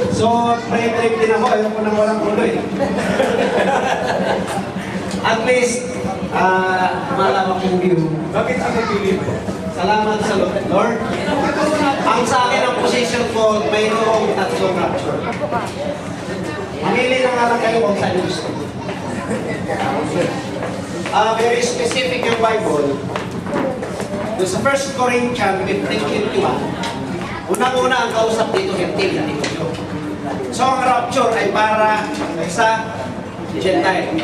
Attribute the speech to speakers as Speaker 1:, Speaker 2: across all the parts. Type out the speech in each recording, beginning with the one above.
Speaker 1: So, pray-trip din ako. Ayaw ko nang walang ulo eh. At least, malawak yung view.
Speaker 2: Bakit ang napili mo?
Speaker 1: Salamat sa Lord. Ang sa akin ang position ko, mayroong tatlong rapture. Mamili na nga lang kayo kung saan yung gusto. Very specific yung Bible. Doon sa 1 Corinthians 15:21, unang-una ang kausap dito, Gentil na dito. So ang rapture ay para sa Gentile.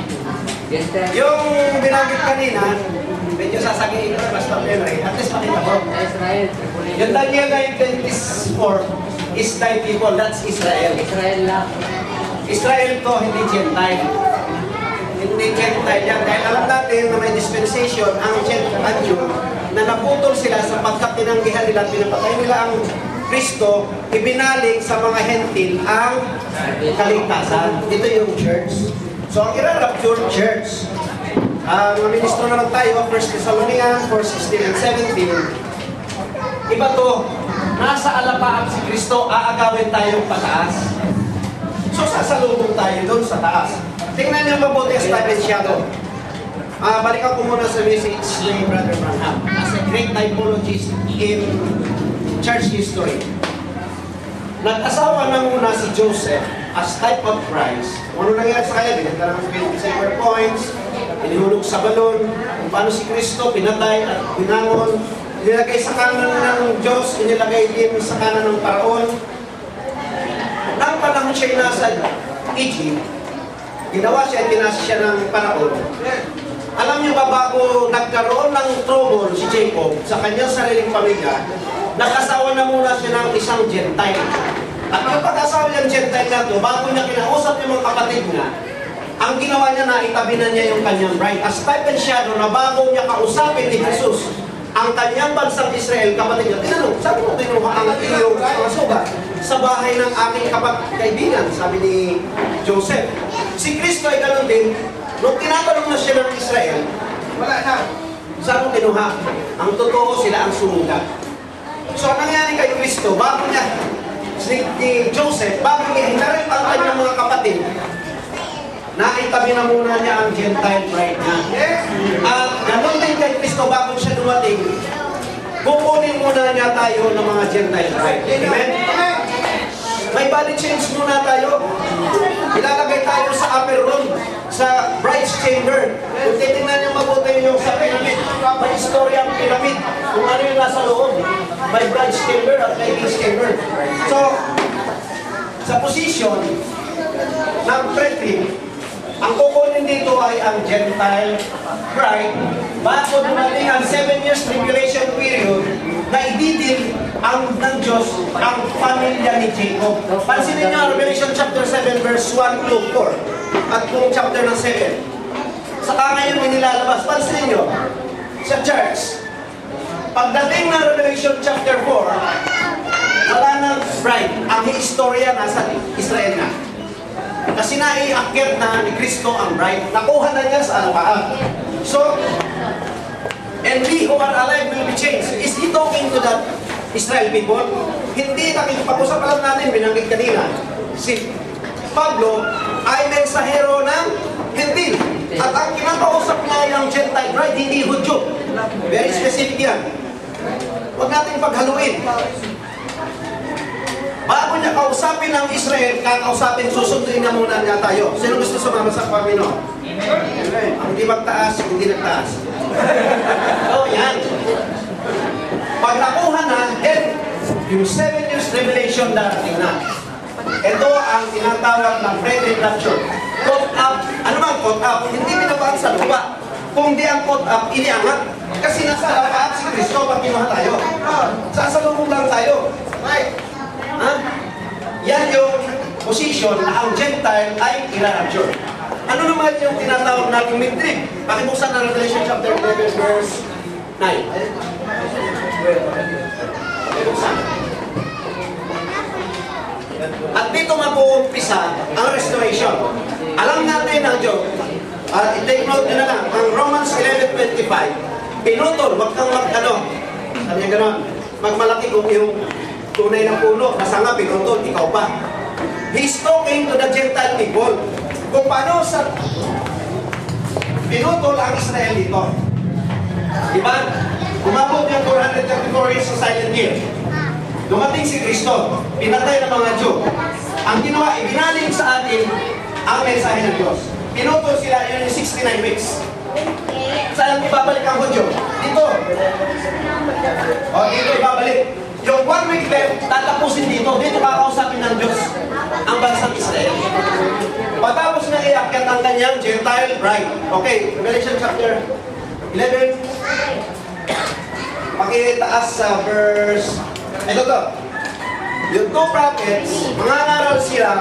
Speaker 1: Yung binanggit kanina, medyo sasagihin ko, basta memory, at least makita ko. Yung Daniel 9:24 is thy people, that's Israel.
Speaker 3: Israel lang.
Speaker 1: Israel to, hindi Gentile. Hindi Gentile yan. Dahil alam natin na may dispensation ang Gentile na naputol sila sapagkat tinanggihan nila at pinapatay nila ang Kristo, ibinalik sa mga hentil ang kaligtasan. Ito yung church. So ang irarapture church. Mga ministro naman tayo, 1 Thessalonians 4:16 and 17. Iba to, nasa alapaap si Kristo, aagawin tayong pataas. So sasalubong tayo doon sa taas. Tingnan niyo mabuti ang Stephen Shadow. Balikan ko muna sa message ni Brother Branham as a great typologist in church history. Nag-asawa na muna si Joseph as type of Christ. Kung ano nangyari sa kanya, binigyan ng 27 points, inihulog sa balon, kung paano si Kristo pinatay at binangon, inilagay sa kanan ng Diyos, inilagay din sa kanan ng Paraon. Nang panahon siya nasa Egypt, ginawa siya at tinasa siya ng Paraon. Alam niyo ba, bago nagkaroon ng trouble si Jacob sa kanyang sariling pamilya, nakasawa na muna siya ng isang Gentile. At yung pag-asawa niyang Gentile na ito, bago niya kinausap yung mga kapatid niya, ang ginawa niya na itabi na niya yung kanyang bride. As type and shadow na bago niya kausapin ni Jesus ang kanyang bansang Israel, kapatid niya, tinanong, sabi mo, tinuha ang iyong mga sugat sa bahay ng aking kaibigan, sabi ni Joseph. Si Kristo ay ganun din. Nung tinatanong na siya ng Israel, wala na. Saan mo kinuha? Ang totoo, sila ang sumugat. So, ang nangyari kay Kristo, bago niya, ni Joseph, bago niya hinarap ang kanyang mga kapatid, naitabi na muna niya ang Gentile bride niya. At ganun din kay Kristo, bago siya dumating, kukunin muna niya tayo ng mga Gentile bride. Amen? May body change muna tayo. Ilalagay tayo sa upper room, sa bride's chamber. Kung titignan niyo mabuti yung sa pyramid, may istorya ang pyramid. Kung ano yung nasa loob, may bride's chamber at may king's chamber. So, sa position ng pre-trib, ang kukunin dito ay ang Gentile bride bago dumating ang 7 years tribulation period na ididil ng Diyos ang pamilya ni Jacob. Pansinin niyo, Revelation chapter 7 verse 1 to 4 at kung chapter ng 7. Saka ngayon inilalabas. Pansinin niyo, sa church, pagdating ng Revelation chapter 4, wala nang bride. Ang istorya nasa Israel na. Kasi naiakyat na ni Kristo ang bride. Nakuha na niya sa alapaap. So, and we who are alive will be changed. Is he talking to that Israel people? Hindi. Pag-usap alam natin, binanggit kanina. Si Pablo ay mensahero ng Gentil. At ang kinakausap niya yung Gentile bride, hindi Hudyo. Very specific yan. Huwag natin paghaluin. Bago niya kausapin ng Israel, kakausapin, susunduin na muna niya tayo. Sino gusto sumama sa Panginoon? Amen. Ang di magtaas, hindi nagtaas. So, yan. Pag nakuha na, then, yung 7 years revelation darating na. Ito ang tinatawag ng pre-trib rapture. Caught up. Ano bang caught up? Hindi binabaan sa lupa. Kung di ang caught up, iniangat. Kasi nasa alapaap si Kristo pag kinuha tayo. Sasalubong lang tayo. Right? Yan yung position na ang Gentile ay i-rapture. Ano naman yung tinatawag natin mid-trib? Pakibuksan na Revelation chapter 11 verse 9. Pakibuksan. At dito mag-uumpisa ang restoration. Alam natin ang Diyos. I-take note nyo na lang. Ang Romans 11:25, pinutol, wag kang sabi niya gano'n, magmalaki kung yung tunay ng puno, nasanga, pinutol, ikaw pa. He's talking to the Gentile people. Kung paano sa pinutol ang Israel dito. Diba? Umabot yung 434 years sa silent year. Dumating si Kristo, pinatay ng mga Jew. Ang ginawa, ibinaling sa atin ang mensahe ng Diyos. Pinutol sila yun yung 69 weeks. Saan ibabalik ang Hudyo? Dito. O, dito ibabalik. Yung 1 week left, tatapusin dito. Dito kakausapin ng Diyos ang bansang Israel. Patapos na iakyat ang kanyang Gentile bride. Okay, Revelation chapter 11. Pakitaas sa verse... Ito to. Yung two prophets, mangangaral sila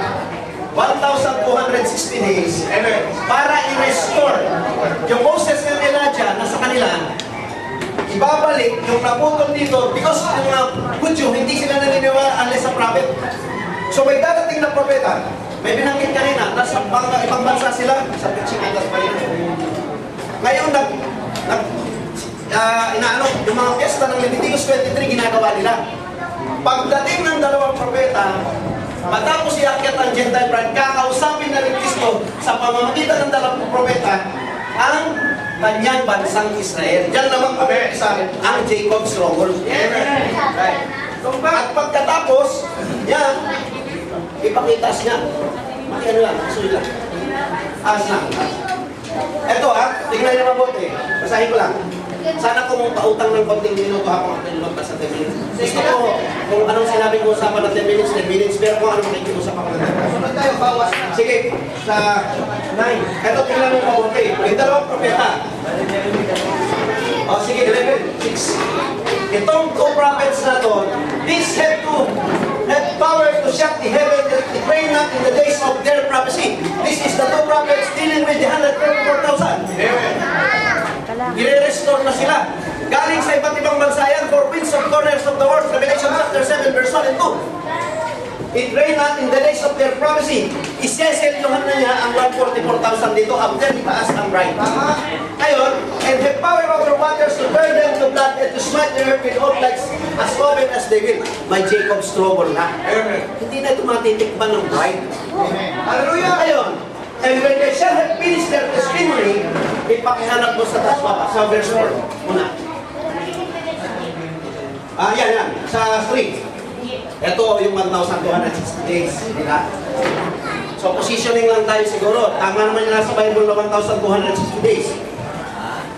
Speaker 1: 1,260 days para i-restore yung Moses and Elijah na sa kanila, ibabalik yung naputol dito because yung mga Hudyo, hindi sila naniniwala unless sa prophet. So may darating na propeta, may binanggit kanina, nasa ibang bansa sila, sa Pichimatas pa rin. Ngayon, yung mga piyesta ng Leviticus 23, ginagawa nila. Pagdating ng dalawang propeta, matapos iakyat ang Gentile bride, kakausapin na rin Kristo sa pamamagitan ng dalawang propeta ang kanyang bansang Israel. Diyan naman sa ang Jacob's stronghold. Right. At pagkatapos, yan, ipakitas niya. Ano lang, sulit lang. Lang. Ito tignan niyo mabuti. Basahin ko lang. Sana kung pautang ng konting minuto ako ang tinulog sa 10 minutes. Gusto ko, kung anong sinabi ko usapan ng 10 minutes, pero kung anong makikiusap ako ng 10 minutes. Sunod tayo, bawas na. Sige, sa 9. Ito, tingnan mo mabuti. Yung dalawang propeta. O, sige, 11, 6. Itong two prophets na to, this had power to shut the heaven that it rain not in the days of their prophecy. This is the two prophets dealing with the 134,000. I-restore na sila. Galing sa iba't ibang bansa yan, for winds of corners of the world. Revelation chapter 7, verse 1 and 2. It rained not in the days of their prophecy. Iseselyohan na niya ang 144,000 dito after itaas ang bride. Ngayon, and have power over waters to burn them to blood and to smite the earth with all plagues as often as they will. By Jacob's trouble na. Hindi na ito matitikban ng bride. Hallelujah! Ngayon, and when they shall have finished their testimony, ipakihanap mo sa taswa, sa verse 4. Una. Yan. Sa 3. Ito yung 1,260 days nila. So, positioning lang tayo siguro. Tama naman yung nasa Bible na 1,260 days.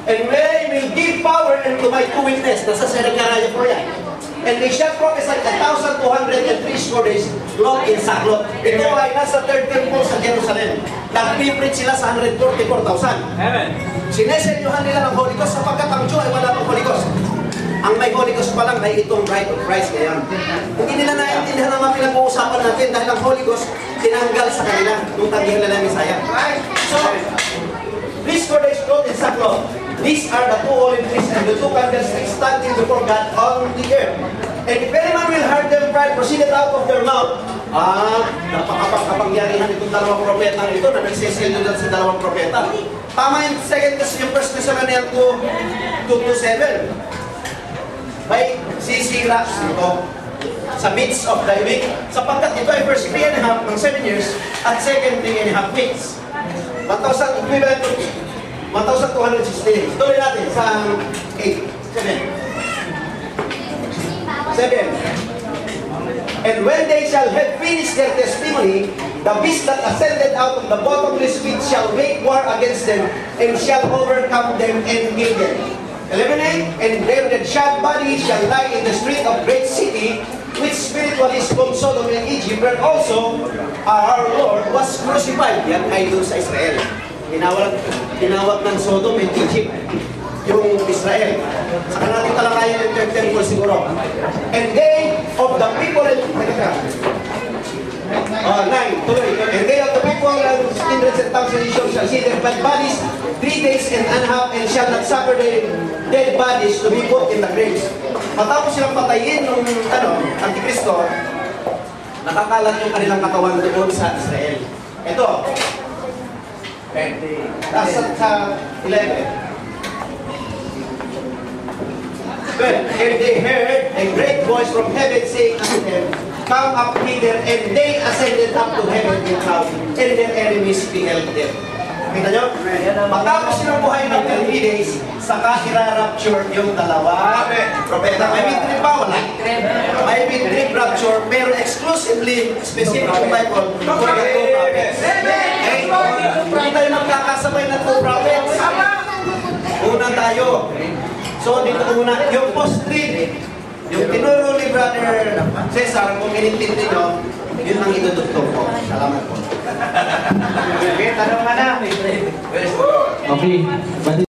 Speaker 1: And they will give power unto my two witnesses. Nasa Zechariah 4 yan. And they shall prophesy 1,203 days, clothed in sackcloth. Ito ay nasa third temple sa Jerusalem. Nag-preach sila sa 144,000.
Speaker 2: Amen.
Speaker 1: Sinesenyohan nila ng Holy Ghost sapagkat ang Jew ay wala ng Holy Ghost. Ang may Holy Ghost pa lang ay itong bride of Christ ngayon. Hindi nila naiintindihan ang mga pinag-uusapan natin dahil ang Holy Ghost tinanggal sa kanila nung tanggihan nila ng Messiah. Right? So, these 4 days clothed in sackcloth. These are the two olive trees and the two candlesticks standing before God on the earth. And if any man will hurt them, pride proceeded out of their mouth. Napakapagkapangyarihan itong dalawang propeta ito na nagsisilyo sa dalawang propeta. Tama yung yung 1 Thessalonians 2:7. May sisira ito sa midst of the week. Sapagkat ito ay first 3.5 ng 7 years at second 3.5 weeks. 1,000 equivalent to 1,260. Tuloy natin sa 8, 7. And when they shall have finished their testimony, the beast that ascended out of the bottomless pit shall make war against them and shall overcome them and kill them. 11:8. And their dead shot bodies shall lie in the street of great city, which spiritually is called Sodom and Egypt, where also our Lord was crucified. Yan ay doon sa Israel. Tinawag ng Sodom and Egypt yung Israel. Saka natin talakayan yung third temple siguro. And they of the people 9, tuloy. And they of the people and hundreds and thousands shall see their dead bodies 3 days and a half and shall not suffer their dead bodies to be put in the graves. Matapos silang patayin ng Antikristo, nakakalat yung kanilang katawan doon sa Israel. Ito. Sa 11. And they heard a great voice from heaven saying unto them, Come up hither, and they ascended up to ministerial death. Kita nyo? Matapos silang buhay ng 30 days, saka ira-rapture yung dalawa propeta. May mid-trip pa, wala? May mid-trip rapture, pero exclusively, specific yung Bible, for the two prophets. Okay? Hindi tayo magkakasabay na two prophets. Una tayo. So, dito muna, yung post-trip, yung tinuro ni Brother Cesar, kung inintindi nyo, yun ang idudugtong ko. Salamat po.
Speaker 2: Okay, tanong ka na.
Speaker 3: Okay.